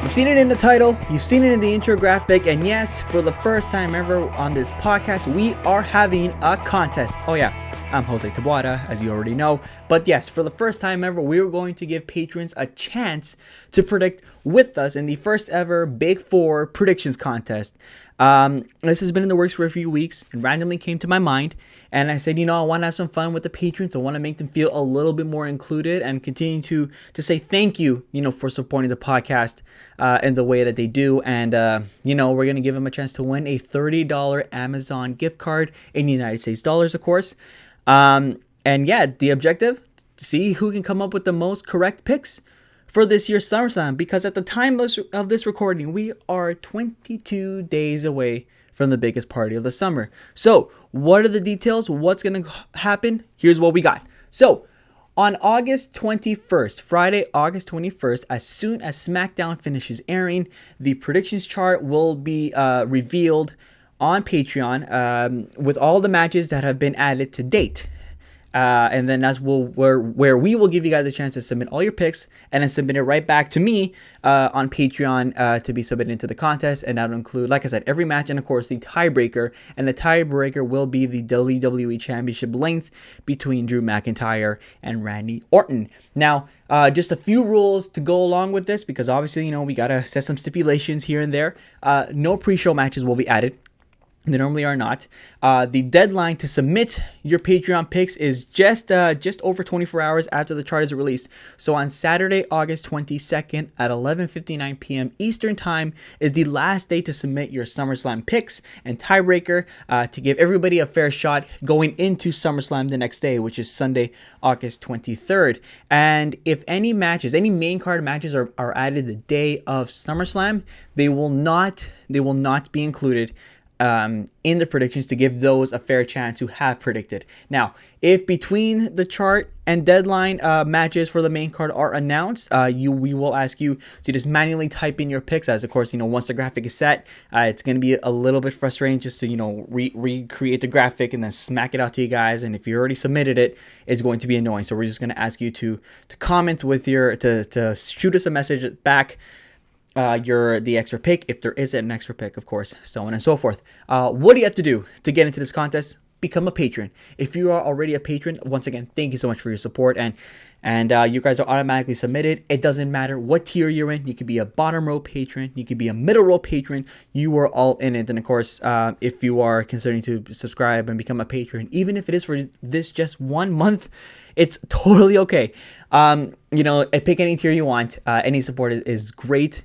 You've seen it in the title, you've seen it in the intro graphic, and yes, for the first time ever on this podcast, we are having a contest. Oh yeah, I'm Jose Tabuada, as you already know, but yes, for the first time ever, we're going to give patrons a chance to predict with us in the first ever Big Four predictions contest. This has been in the works for a few weeks and randomly came to my mind. And I said, I want to have some fun with the patrons. I want to make them feel a little bit more included and continue to say thank you, for supporting the podcast in the way that they do. And, we're going to give them a chance to win a $30 Amazon gift card in United States dollars, of course. And yeah, the objective, see who can come up with the most correct picks for this year's Summerslam. Because at the time of this recording, we are 22 days away from the biggest party of the summer. So what are the details? What's going to happen? Here's what we got. So on August 21st, Friday, August 21st, as soon as SmackDown finishes airing, the predictions chart will be revealed on Patreon with all the matches that have been added to date. And then that's where we will give you guys a chance to submit all your picks and then submit it right back to me on Patreon to be submitted into the contest. And that'll include, like I said, every match and, of course, the tiebreaker. And the tiebreaker will be the WWE Championship length between Drew McIntyre and Randy Orton. Now, just a few rules to go along with this because obviously, we got to set some stipulations here and there. No pre-show matches will be added. They normally are not. The deadline to submit your Patreon picks is just over 24 hours after the chart is released. So on Saturday, August 22nd at 11:59 p.m. Eastern Time is the last day to submit your SummerSlam picks and tiebreaker to give everybody a fair shot going into SummerSlam the next day, which is Sunday, August 23rd. And if any main card matches are added the day of SummerSlam, they will not be included in the predictions to give those a fair chance to have predicted. Now, if between the chart and deadline matches for the main card are announced, we will ask you to just manually type in your picks. As of course, once the graphic is set, it's going to be a little bit frustrating just to recreate the graphic and then smack it out to you guys. And if you already submitted it, it's going to be annoying. So we're just going to ask you to comment with to shoot us a message back. The extra pick, if there is an extra pick, of course, so on and so forth. What do you have to do to get into this contest? Become a patron. If you are already a patron, once again, thank you so much for your support, and you guys are automatically submitted. It doesn't matter what tier you're in. You could be a bottom row patron, you could be a middle row patron. You are all in it. And of course, if you are considering to subscribe and become a patron, even if it is for this just 1 month, it's totally okay. Pick any tier you want. Any support is great.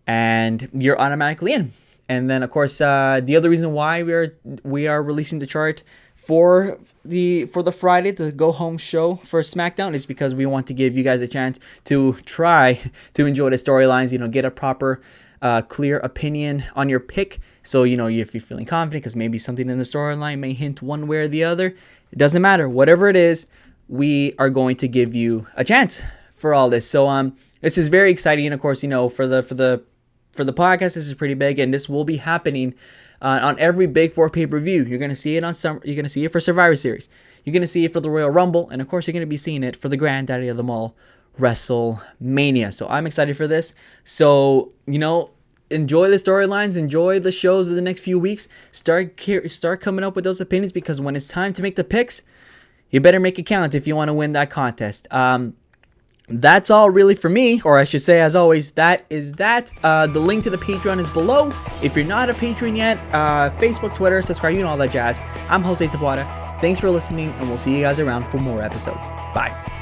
And you're automatically in. And then, of course, the other reason why we are releasing the chart for the Friday, the go home show for SmackDown, is because we want to give you guys a chance to try to enjoy the storylines. Get a proper, clear opinion on your pick. So if you're feeling confident, because maybe something in the storyline may hint one way or the other, it doesn't matter. Whatever it is, we are going to give you a chance for all this. So this is very exciting. And of course, for the podcast, this is pretty big, and this will be happening on every Big Four pay-per-view. You're gonna see it You're gonna see it for Survivor Series. You're gonna see it for the Royal Rumble, and of course, you're gonna be seeing it for the granddaddy of them all, WrestleMania. So I'm excited for this. So enjoy the storylines, enjoy the shows of the next few weeks. Start coming up with those opinions, because when it's time to make the picks, you better make it count if you want to win that contest. That's all really for me, or I should say, as always, that is that. The link to the Patreon is below. If you're not a patron yet, Facebook, Twitter, subscribe, all that jazz. I'm Jose Tabuada. Thanks for listening, and we'll see you guys around for more episodes. Bye.